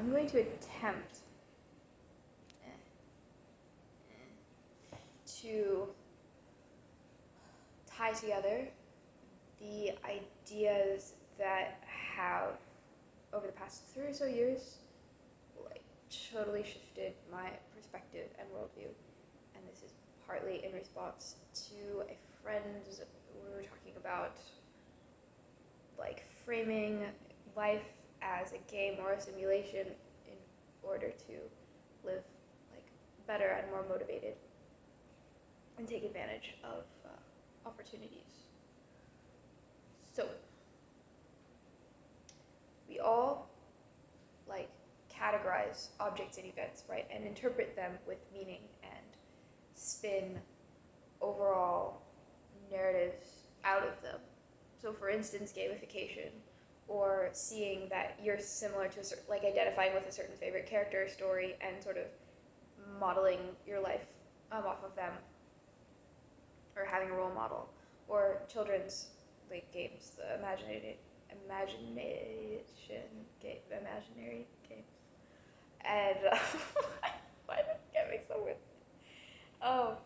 I'm going to attempt to tie together the ideas that have, over the past 3 or so years, like totally shifted my perspective and worldview. And this is partly in response to a friend. We were talking about like framing life as a game or a simulation in order to live like better and more motivated and take advantage of opportunities. So we all like categorize objects and events, right, and interpret them with meaning and spin overall narratives out of them. So for instance, gamification, or seeing that you're similar to, like identifying with a certain favorite character or story and sort of modeling your life off of them, or having a role model, or children's like games, the imaginary games, and why did it get me so weird? Oh,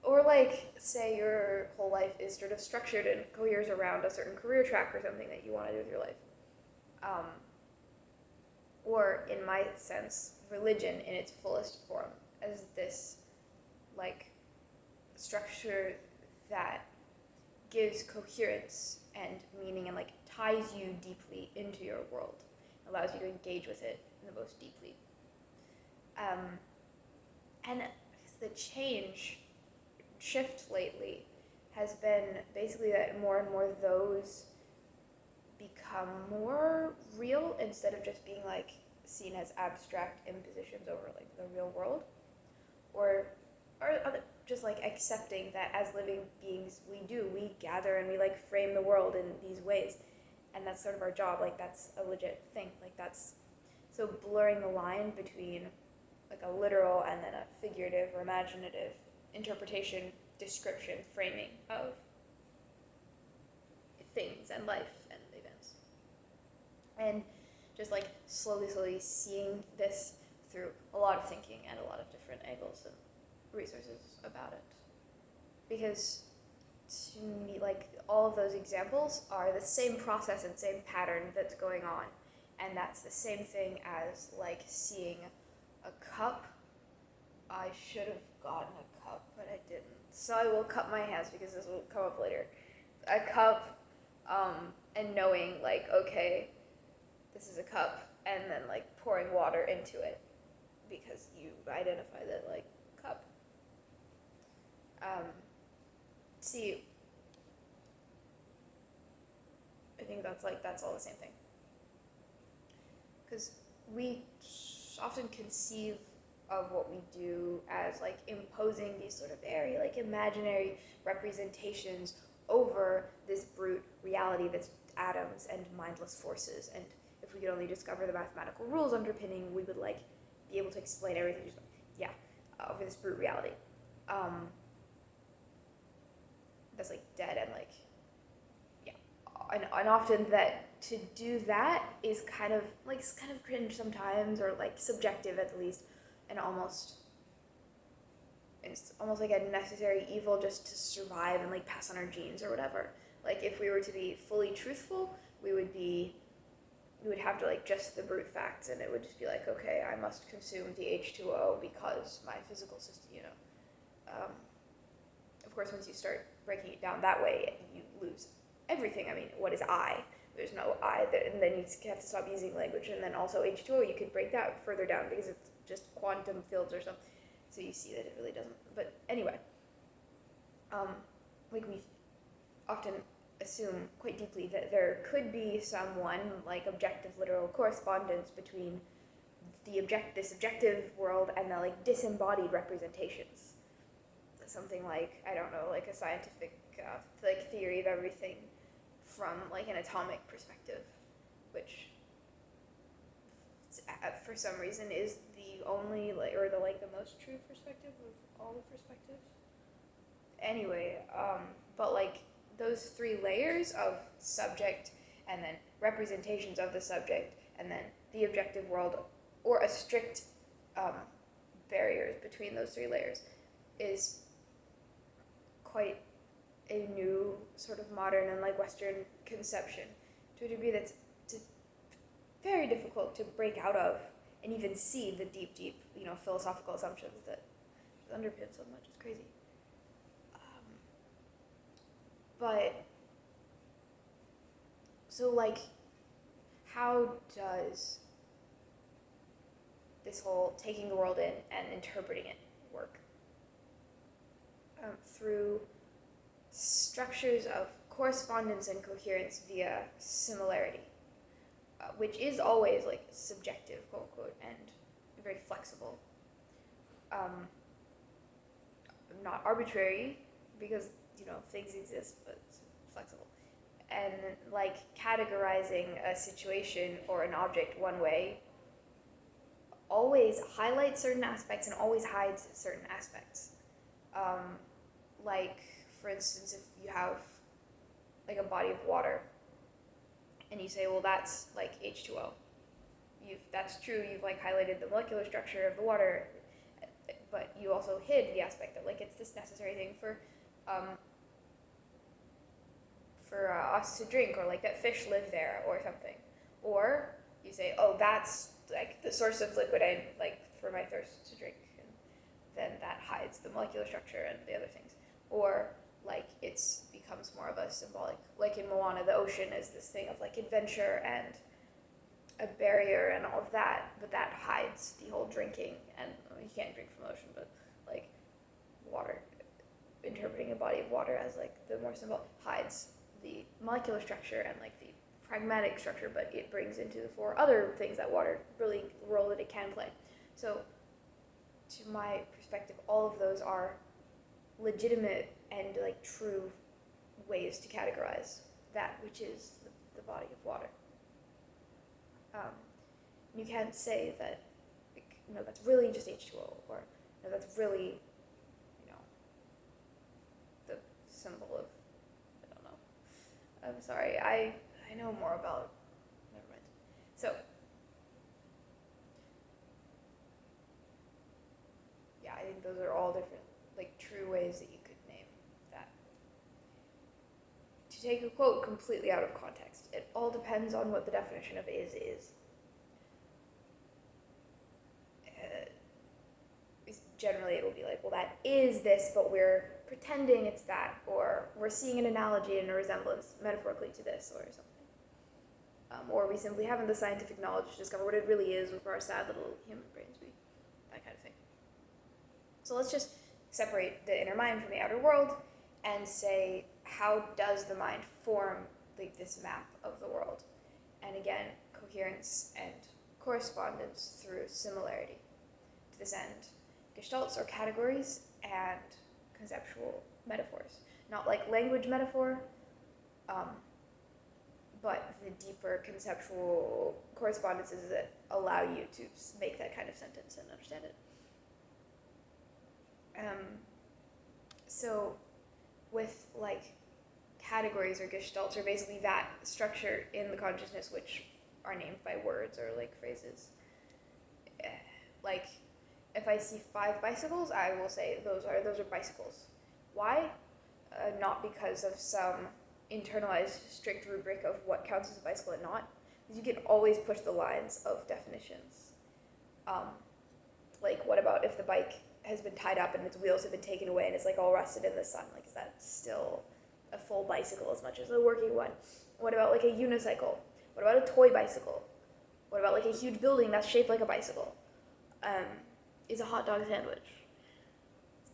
or like say your whole life is sort of structured and coheres around a certain career track or something that you want to do with your life. Or in my sense, religion in its fullest form as this like structure that gives coherence and meaning and like ties you deeply into your world, allows you to engage with it in the most deeply. And the shift lately has been basically that more and more those become more real instead of just being like seen as abstract impositions over like the real world, or just like accepting that as living beings we gather and we like frame the world in these ways, and that's sort of our job, like that's a legit thing, like that's so blurring the line between like a literal and then a figurative or imaginative interpretation, description, framing of things and life and events. And just like slowly seeing this through a lot of thinking and a lot of different angles and resources about it. Because to me, like all of those examples are the same process and same pattern that's going on. And that's the same thing as like seeing a cup. I should have gotten a cup, but I didn't. So I will cup my hands because this will come up later. A cup, and knowing like, okay, this is a cup, and then like pouring water into it because you identify that like cup. See, I think that's all the same thing. Because we often conceive of what we do as like imposing these sort of very like imaginary representations over this brute reality that's atoms and mindless forces. And if we could only discover the mathematical rules underpinning, we would like be able to explain everything. Over this brute reality. That's like dead and like, and often that to do that is kind of cringe sometimes, or like subjective at the least, and it's almost like a necessary evil just to survive and like pass on our genes or whatever. Like if we were to be fully truthful, we would have to like just the brute facts, and it would just be like, okay, I must consume the H2O because my physical system, Of course, once you start breaking it down that way, you lose everything. I mean, what is I? There's no I there, and then you have to stop using language. And then also H2O, you could break that further down because it's just quantum fields or something. So you see that it really doesn't. But anyway, like we often assume quite deeply that there could be someone like objective, literal correspondence between this objective world and the like disembodied representations. Something like, I don't know, like a scientific like theory of everything from like an atomic perspective, which for some reason is the only the most true perspective of all the perspectives. Anyway, but like those 3 layers of subject and then representations of the subject and then the objective world or a strict barriers between those three layers is quite a new sort of modern and like Western conception to a degree that's very difficult to break out of and even see the deep, philosophical assumptions that underpin so much. It's crazy. But, so like, how does this whole taking the world in and interpreting it work? Through structures of correspondence and coherence via similarity, which is always like subjective, quote unquote, and very flexible. Not arbitrary, because things exist, but it's flexible. And like categorizing a situation or an object one way always highlights certain aspects and always hides certain aspects. Like, for instance, if you have like a body of water and you say, well, that's like H2O. That's true, you've like highlighted the molecular structure of the water, but you also hid the aspect that like it's this necessary thing for us to drink, or like that fish live there or something. Or you say, oh, that's like the source of liquid I like for my thirst to drink, and then that hides the molecular structure and the other things. Or like it's becomes more of a symbolic, like in Moana, the ocean is this thing of like adventure and a barrier and all of that, but that hides the whole drinking, and you can't drink from the ocean, but like water, interpreting a body of water as like the more symbol hides the molecular structure and like the pragmatic structure, but it brings into the fore other things that water really the role that it can play. So to my perspective, all of those are legitimate and like true ways to categorize that which is the body of water. You can't say that, like, no, that's really just H2O, or no, that's really, the symbol of, I don't know. I'm sorry, I know more about, never mind. So, yeah, I think those are all different, like, true ways that you could name that. To take a quote completely out of context, it all depends on what the definition of is. Generally, it will be like, well, that is this, but we're pretending it's that, or we're seeing an analogy and a resemblance metaphorically to this, or something. Or we simply haven't the scientific knowledge to discover what it really is for our sad little human brains, that kind of thing. So let's just separate the inner mind from the outer world and say, how does the mind form like this map of the world? And again, coherence and correspondence through similarity. To this end, gestalts are categories and conceptual metaphors. Not like language metaphor, but the deeper conceptual correspondences that allow you to make that kind of sentence and understand it. So with like categories or gestalts are basically that structure in the consciousness which are named by words or like phrases. Like, if I see 5 bicycles, I will say those are bicycles. Why? Not because of some internalized strict rubric of what counts as a bicycle and not, because you can always push the lines of definitions. Like, what about if the bike has been tied up and its wheels have been taken away and it's like all rusted in the sun? Like, is that still a full bicycle as much as a working one? What about like a unicycle? What about a toy bicycle? What about like a huge building that's shaped like a bicycle? Is a hot dog sandwich.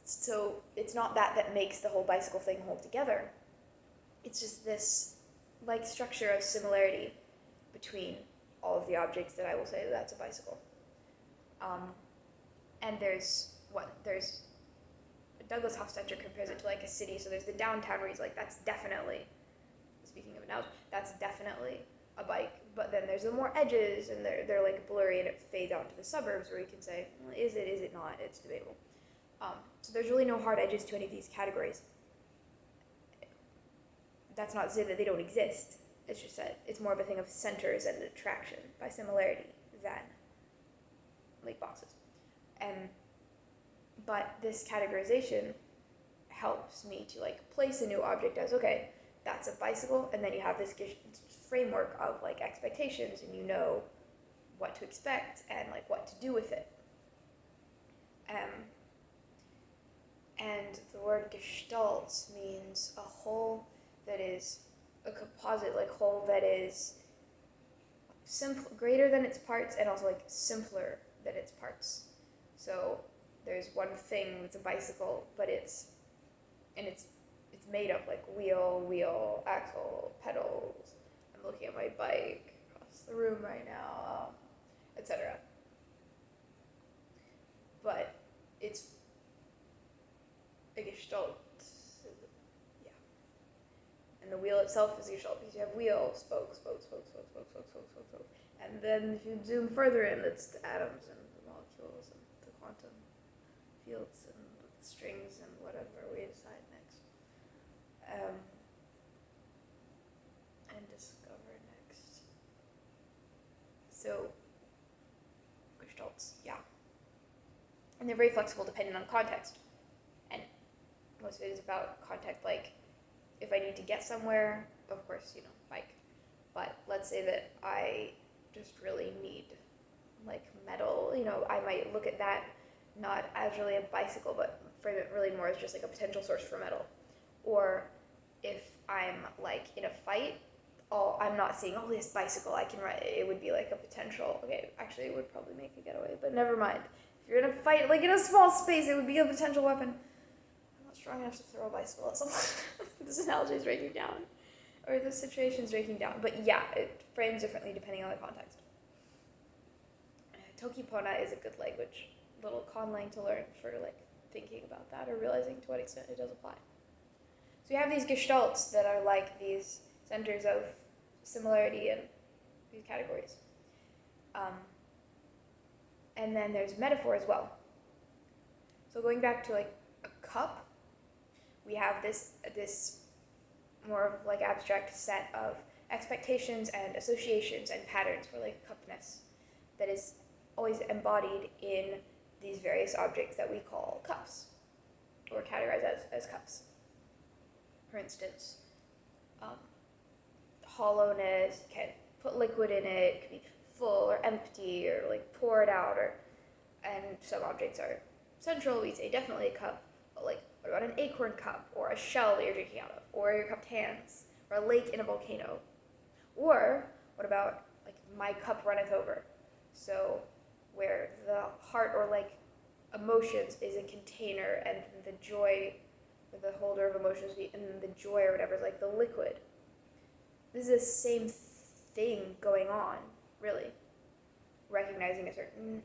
So it's not that makes the whole bicycle thing hold together. It's just this like structure of similarity between all of the objects that I will say that's a bicycle. And there's Douglas Hofstadter compares it to like a city. So there's the downtown where he's like, that's definitely, speaking of analogy, that's definitely a bike. But then there's the more edges, and they're like blurry, and it fades out into the suburbs where you can say, well, is it not? It's debatable. So there's really no hard edges to any of these categories. That's not to say that they don't exist. It's just that it's more of a thing of centers and attraction by similarity than like boxes. But this categorization helps me to like place a new object as, okay, that's a bicycle, and then you have this framework of like expectations, and you know what to expect and like what to do with it. And the word gestalts means a whole that is a composite, like whole that is greater than its parts, and also like simpler than its parts. So there's one thing that's a bicycle, but it's made of like wheel, axle, pedals. I'm looking at my bike across the room right now, etc. But it's a gestalt, yeah. And the wheel itself is a gestalt because you have wheel, spokes. And then if you zoom further in, it's the atoms and the molecules and the quantum fields and the strings and whatever we decide next. And discover next. So, gestalts, yeah. And they're very flexible depending on context. And most of it is about context, like if I need to get somewhere, of course, bike. But let's say that I just really need like metal, I might look at that not as really a bicycle, but frame it really more as just like a potential source for metal. Or if I'm like in a fight, I'm not seeing, this bicycle, I can ride, it would be like a potential, okay, actually it would probably make a getaway, but never mind. If you're in a fight, like in a small space, it would be a potential weapon. I'm not strong enough to throw a bicycle at someone. This analogy is breaking down. Or the situation is breaking down. But yeah, it frames differently depending on the context. Tokipona is a good language, little conlang to learn for like thinking about that or realizing to what extent it does apply. So you have these gestalts that are like these centers of similarity in these categories. And then there's metaphor as well. So going back to like a cup, we have this more of like abstract set of expectations and associations and patterns for like cupness that is always embodied in these various objects that we call cups or categorize as cups. For instance, hollowness, can put liquid in it, could be full or empty or like pour it out, and some objects are central, we say definitely a cup, but like what about an acorn cup or a shell that you're drinking out of, or your cupped hands, or a lake in a volcano? Or what about like my cup runneth over? So where the heart or like emotions is a container and the joy, or the holder of emotions, and the joy or whatever is like the liquid. This is the same thing going on, really. Recognizing a certain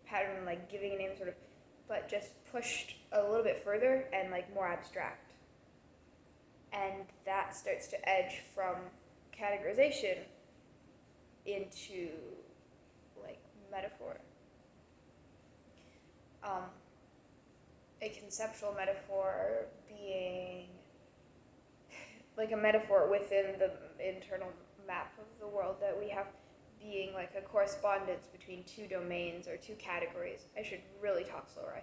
pattern, like giving a name sort of, but just pushed a little bit further and like more abstract. And that starts to edge from categorization into like metaphor. A conceptual metaphor being like a metaphor within the internal map of the world that we have, being like a correspondence between two domains or two categories. I should really talk slower.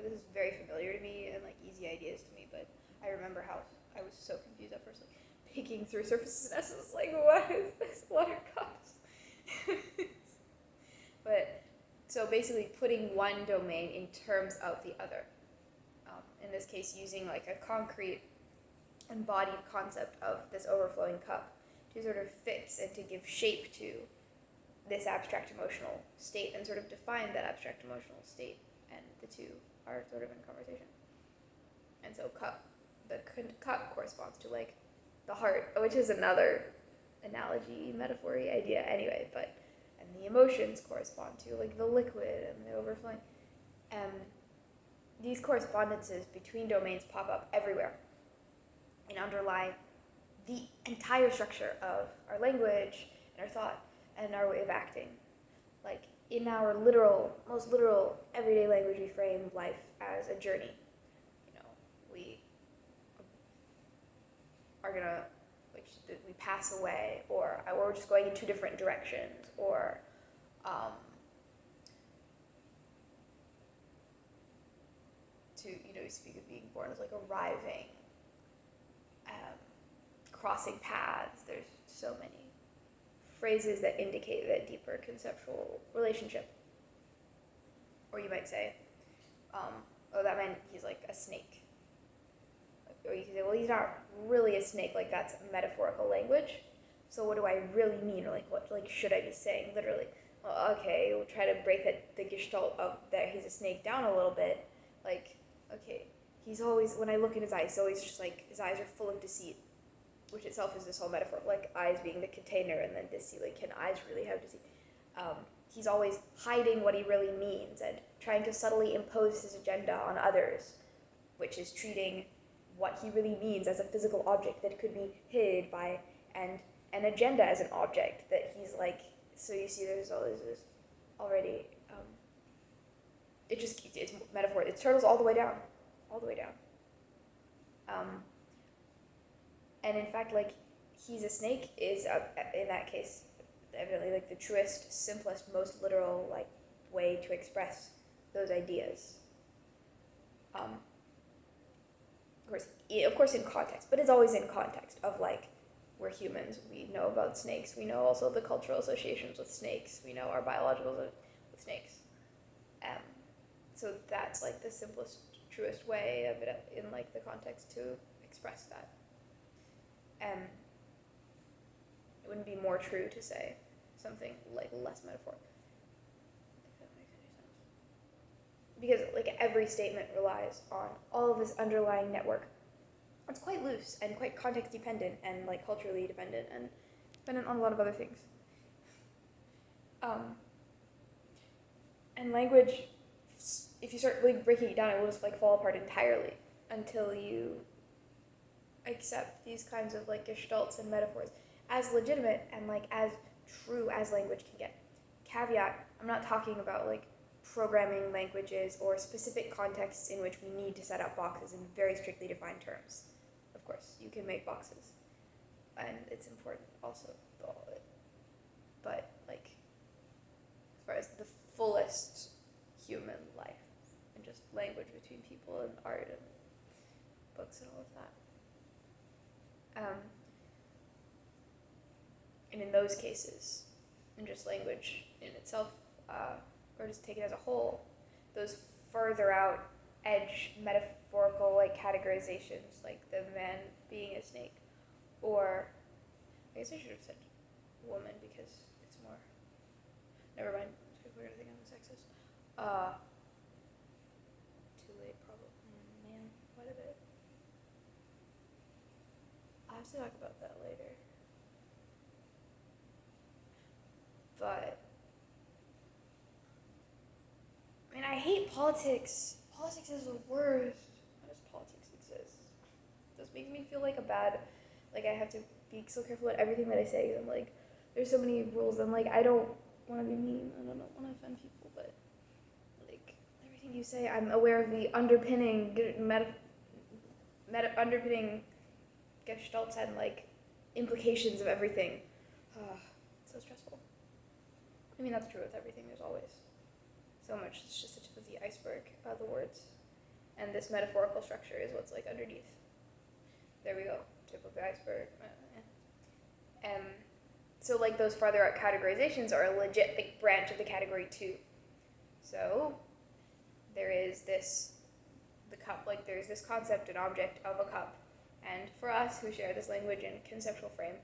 This is very familiar to me and like easy ideas to me, but I remember how I was so confused at first, like picking through surfaces and essences, like what is this? What are cups? But so basically putting one domain in terms of the other. In this case, using like a concrete embodied concept of this overflowing cup to sort of fix and to give shape to this abstract emotional state and sort of define that abstract emotional state, and the two are sort of in conversation. And so the cup corresponds to like the heart, which is another analogy, metaphor-y idea anyway, and the emotions correspond to like the liquid and the overflowing. These correspondences between domains pop up everywhere and underlie the entire structure of our language and our thought and our way of acting. Like in our most literal everyday language, we frame life as a journey. We are gonna, we pass away, or we're just going in two different directions, or speak of being born as like arriving, crossing paths. There's so many phrases that indicate that deeper conceptual relationship. Or you might say, oh, that meant he's like a snake. Or you can say, well, he's not really a snake, like that's metaphorical language. So what do I really mean? Or like, what like should I be saying literally? Well, okay, we'll try to break the gestalt of that he's a snake down a little bit. Like, okay, he's always, when I look in his eyes, he's always just like, his eyes are full of deceit, which itself is this whole metaphor, like eyes being the container and then deceit, like can eyes really have deceit? He's always hiding what he really means and trying to subtly impose his agenda on others, which is treating what he really means as a physical object that could be hid by, and an agenda as an object that he's like, so you see there's this already, it's metaphor, it turtles all the way down. And in fact, like, he's a snake is, in that case, evidently like the truest, simplest, most literal like way to express those ideas. Of course in context, but it's always in context of like, we're humans, we know about snakes, we know also the cultural associations with snakes, we know our biological with snakes. So that's like the simplest, truest way of it in like the context to express that. It wouldn't be more true to say something like less metaphorical, if that makes any sense. Because like every statement relies on all of this underlying network. It's quite loose and quite context dependent and like culturally dependent and dependent on a lot of other things. And language, if you start like breaking it down, it will just like fall apart entirely until you accept these kinds of like gestalts and metaphors as legitimate and like as true as language can get. Caveat, I'm not talking about like programming languages or specific contexts in which we need to set up boxes in very strictly defined terms. Of course, you can make boxes, and it's important also, but like as far as the fullest human life and just language between people and art and books and all of that. And in those cases, and just language in itself, or just take it as a whole, those further out edge metaphorical like categorizations, like the man being a snake, or I guess I should have said woman because it's more. Never mind. We're gonna think I'm sexist. Too late, probably. Man, what a bit. I'll have to talk about that later. But I mean, I hate politics. Politics is the worst. How does politics exist? It just makes me feel like a bad, like I have to be so careful at everything that I say. I'm like, there's so many rules. I'm like, I don't want to be mean. I don't want to offend people, but like everything you say, I'm aware of the underpinning underpinning gestalts and like implications of everything. It's so stressful. I mean, that's true with everything. There's always so much. It's just the tip of the iceberg, the words. And this metaphorical structure is what's like underneath. There we go, tip of the iceberg. So like those farther out categorizations are a legit like branch of the category too. So there is the cup, like there's this concept and object of a cup. And for us who share this language and conceptual frame,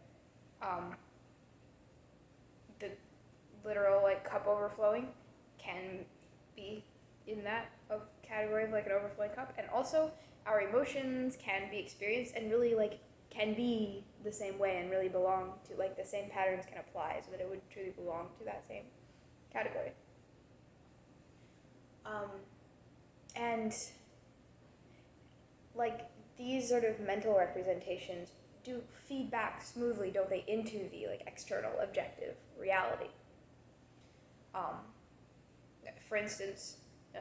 the literal like cup overflowing can be in that of category of like an overflowing cup, and also our emotions can be experienced and really like can be the same way and really belong to like the same patterns can apply so that it would truly belong to that same category. And like these sort of mental representations do feed back smoothly, don't they, into the like external objective reality. For instance,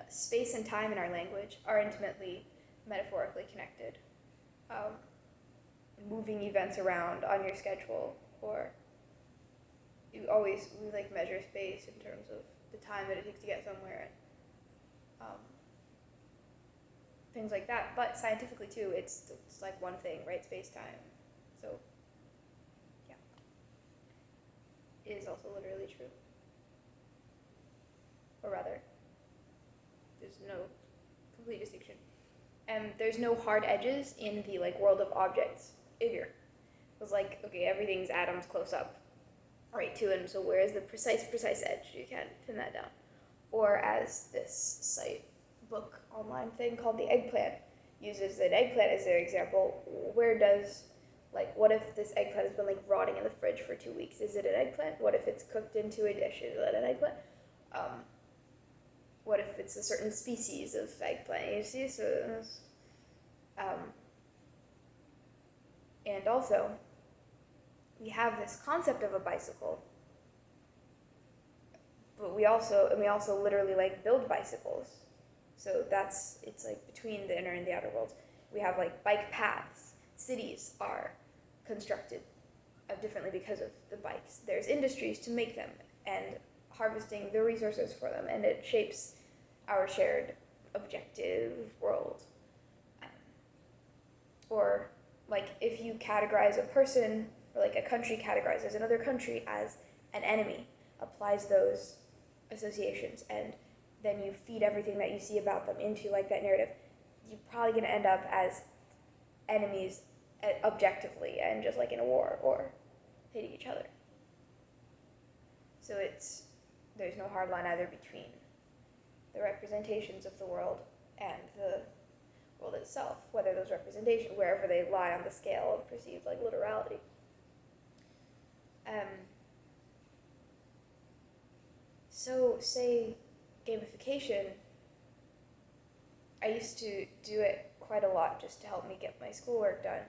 space and time in our language are intimately metaphorically connected. Moving events around on your schedule, or we like measure space in terms of the time that it takes to get somewhere. things like that. But scientifically too, it's like one thing, right? Space-time. So, yeah. It is also literally true. Or rather, there's no complete distinction. And there's no hard edges in the like world of objects either. It's like, okay, everything's atoms close up, right to it, and so where is the precise edge? You can't pin that down. Or as this site book online thing called the Eggplant uses an eggplant as their example, where does, like, what if this eggplant has been like rotting in the fridge for 2 weeks? Is it an eggplant? What if it's cooked into a dish? Is it an eggplant? What if it's a certain species of eggplant? You see, so and also we have this concept of a bicycle, but we also literally like build bicycles. So it's like between the inner and the outer worlds. We have like bike paths. Cities are constructed differently because of the bikes. There's industries to make them and harvesting the resources for them, and it shapes our shared objective world. Or like if you categorize a person, or like a country categorizes another country as an enemy, applies those associations, and then you feed everything that you see about them into like that narrative, you're probably going to end up as enemies objectively and just like in a war or hating each other. So there's no hard line either between the representations of the world and the world itself, whether those representations, wherever they lie on the scale of perceived like literality. So say gamification, I used to do it quite a lot just to help me get my schoolwork done,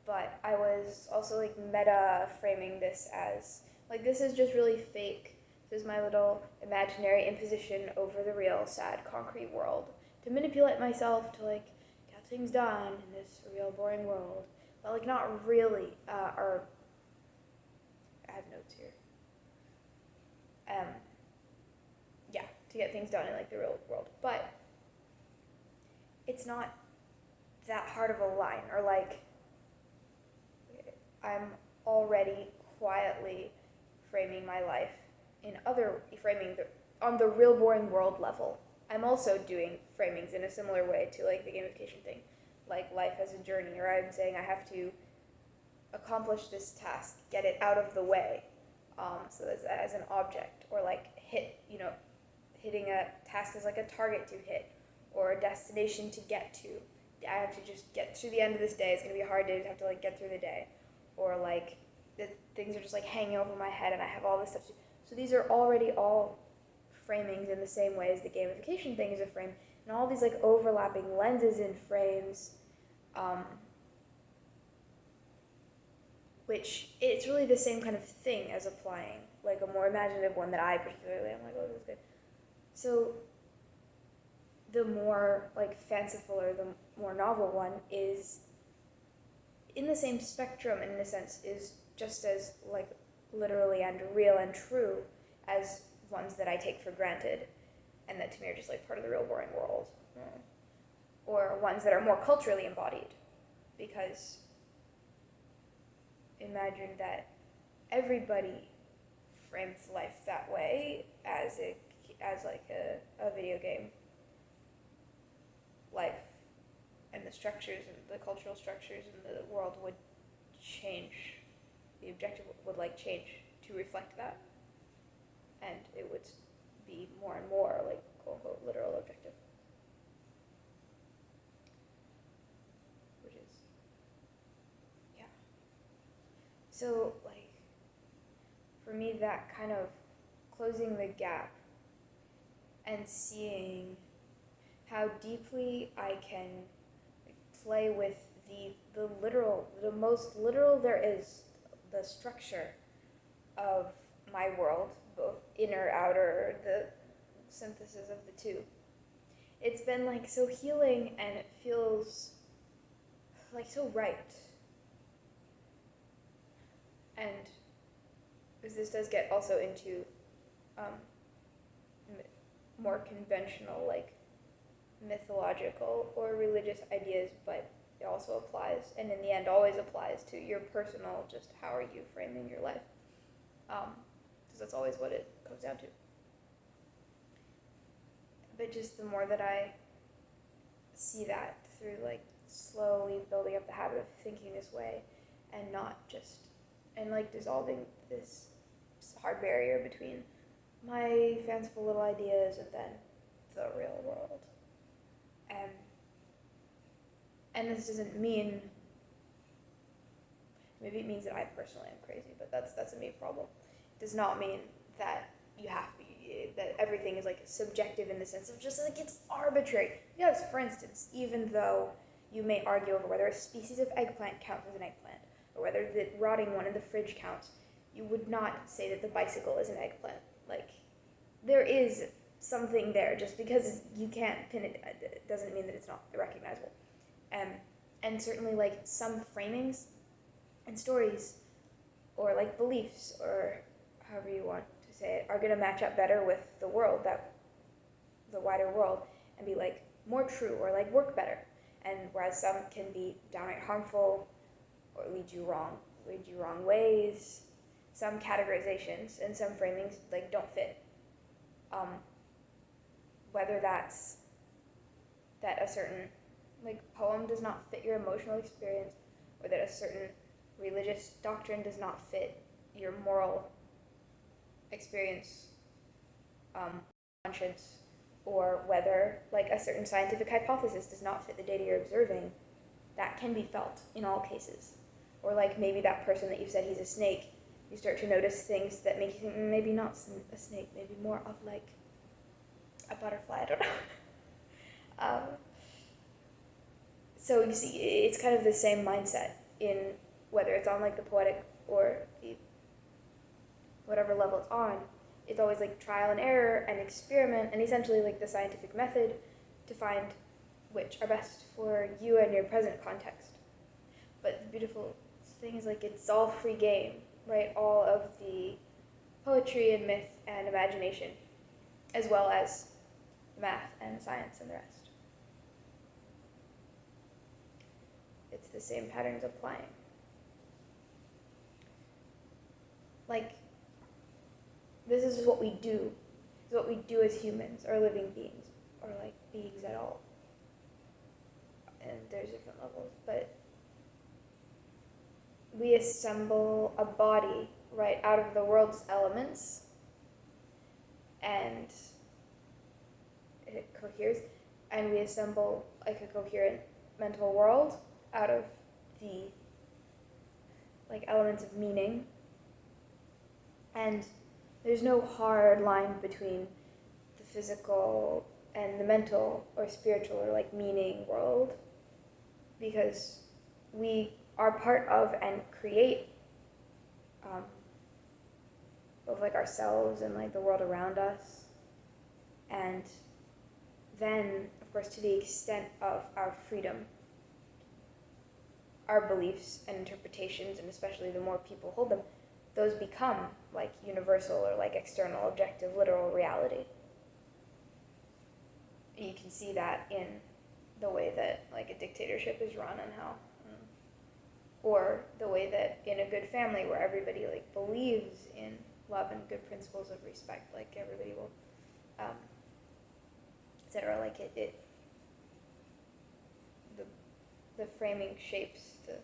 but I was also like meta framing this as like, this is just really fake. This is my little imaginary imposition over the real, sad, concrete world to manipulate myself to like get things done in this real, boring world. But like not really, or I have notes here. Yeah, to get things done in like the real world. But it's not that hard of a line, or like I'm already quietly framing my life on the real boring world level. I'm also doing framings in a similar way to like the gamification thing, like life as a journey, or I'm saying I have to accomplish this task, get it out of the way, so as an object, or like hitting a task as like a target to hit, or a destination to get to. I have to just get through the end of this day. It's gonna be a hard day to have to like get through the day, or like the things are just like hanging over my head and I have all this stuff to. So these are already all framings in the same way as the gamification thing is a frame, and all these like overlapping lenses and frames, which it's really the same kind of thing as applying like a more imaginative one that I particularly am like, oh, this is good. So the more like fanciful or the more novel one is in the same spectrum, and in a sense is just as like literally and real and true as ones that I take for granted and that to me are just like part of the real boring world, or ones that are more culturally embodied, because imagine that everybody frames life that way as like a video game. Life and the structures and the cultural structures in the world would change. The objective would like change to reflect that, and it would be more and more like quote unquote literal objective, which is so like for me that kind of closing the gap and seeing how deeply I can play with the literal, the most literal there is, the structure of my world, both inner, outer, the synthesis of the two. It's been like so healing, and it feels like so right. And this does get also into more conventional like mythological or religious ideas, but it also applies, and in the end always applies to your personal, just how are you framing your life, because that's always what it comes down to. But just the more that I see that through like slowly building up the habit of thinking this way, and not just, and like dissolving this hard barrier between my fanciful little ideas and then the real world. And this doesn't mean, maybe it means that I personally am crazy, but that's a me problem. It does not mean that you have to be, that everything is like subjective in the sense of just like it's arbitrary. Because, for instance, even though you may argue over whether a species of eggplant counts as an eggplant, or whether the rotting one in the fridge counts, you would not say that the bicycle is an eggplant. Like, there is something there. Just because you can't pin it doesn't mean that it's not recognizable. And certainly, like, some framings and stories, or like beliefs, or however you want to say it, are going to match up better with the world, the wider world, and be like more true, or like work better. And whereas some can be downright harmful, or lead you wrong ways, some categorizations and some framings like don't fit. Whether that's that a certain like poem does not fit your emotional experience, or that a certain religious doctrine does not fit your moral experience, conscience, or whether like a certain scientific hypothesis does not fit the data you're observing, that can be felt in all cases. Or like maybe that person that you said he's a snake, you start to notice things that make you think maybe not a snake, maybe more of like a butterfly, I don't know. So you see, it's kind of the same mindset in whether it's on like the poetic or the whatever level it's on. It's always like trial and error and experiment and essentially like the scientific method to find which are best for you and your present context. But the beautiful thing is like it's all free game, right? All of the poetry and myth and imagination, as well as math and science and the rest. It's the same patterns applying. Like, this is what we do. It's what we do as humans, or living beings, or like beings at all. And there's different levels, but we assemble a body, right, out of the world's elements, and it coheres, and we assemble like a coherent mental world out of the like elements of meaning. And there's no hard line between the physical and the mental or spiritual or like meaning world, because we are part of and create both like ourselves and like the world around us. And then, of course, to the extent of our freedom, our beliefs and interpretations, and especially the more people hold them, those become like universal or like external, objective, literal reality. You can see that in the way that like a dictatorship is run, and how, or the way that in a good family where everybody like believes in love and good principles of respect, like everybody will, etc. Like the framing shapes the,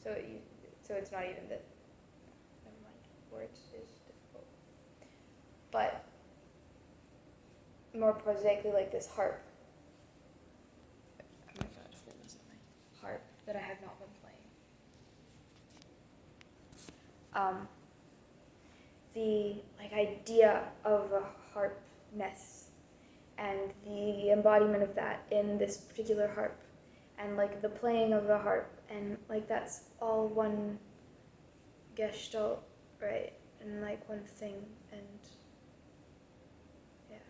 so it's not even that, never mind, words is difficult. But more prosaically, like this harp. Oh my god, there was my harp that I have not been playing. The like idea of a harpness and the embodiment of that in this particular harp, and like the playing of the harp, and like that's all one gestalt, right? And like one thing, and yeah.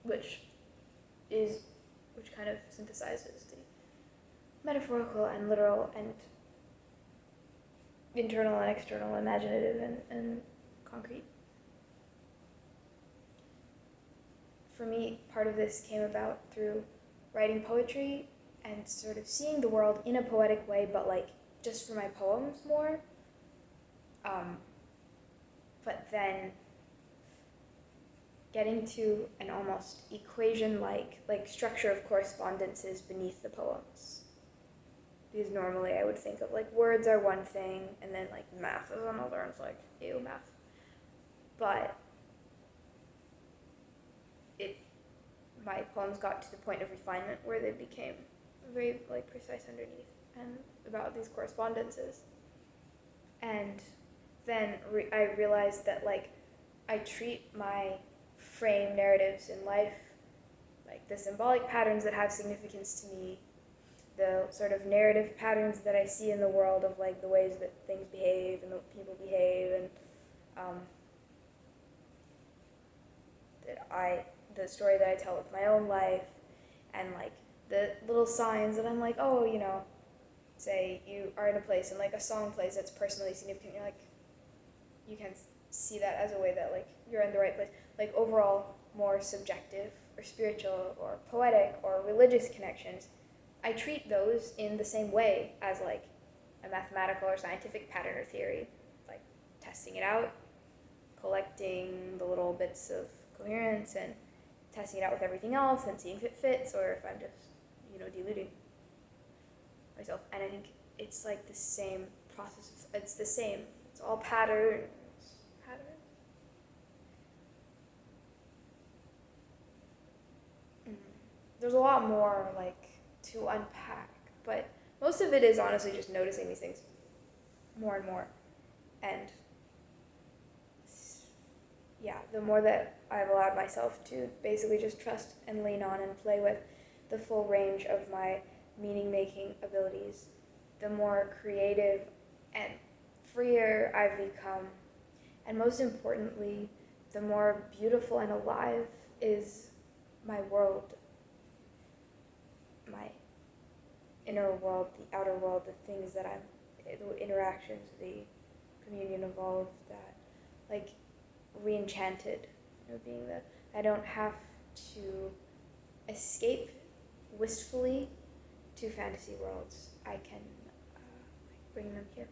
Which kind of synthesizes the metaphorical and literal and internal and external, imaginative and concrete for me, part of this came about through writing poetry and sort of seeing the world in a poetic way, but like just for my poems more. But then getting to an almost equation-like structure of correspondences beneath the poems. Because normally I would think of like words are one thing and then like math is another, and it's like, ew, math. But my poems got to the point of refinement where they became very like precise underneath and about these correspondences. And then I realized that like I treat my frame narratives in life, like the symbolic patterns that have significance to me, the sort of narrative patterns that I see in the world of like the ways that things behave and that people behave, and the story that I tell with my own life, and like the little signs that I'm like, oh, you know, say you are in a place and like a song plays that's personally significant, you're like, you can see that as a way that like you're in the right place. Like overall more subjective or spiritual or poetic or religious connections, I treat those in the same way as like a mathematical or scientific pattern or theory, like testing it out, collecting the little bits of coherence and testing it out with everything else and seeing if it fits or if I'm just, you know, deluding myself. And I think it's like the same process. It's the same. It's all patterns. There's a lot more like to unpack, but most of it is honestly just noticing these things more and more. And yeah, the more that I've allowed myself to basically just trust and lean on and play with the full range of my meaning-making abilities, the more creative and freer I've become. And most importantly, the more beautiful and alive is my world, my inner world, the outer world, the things that the interactions, the communion of all of that, like re-enchanted, you know, being that I don't have to escape wistfully to fantasy worlds. I can bring them here.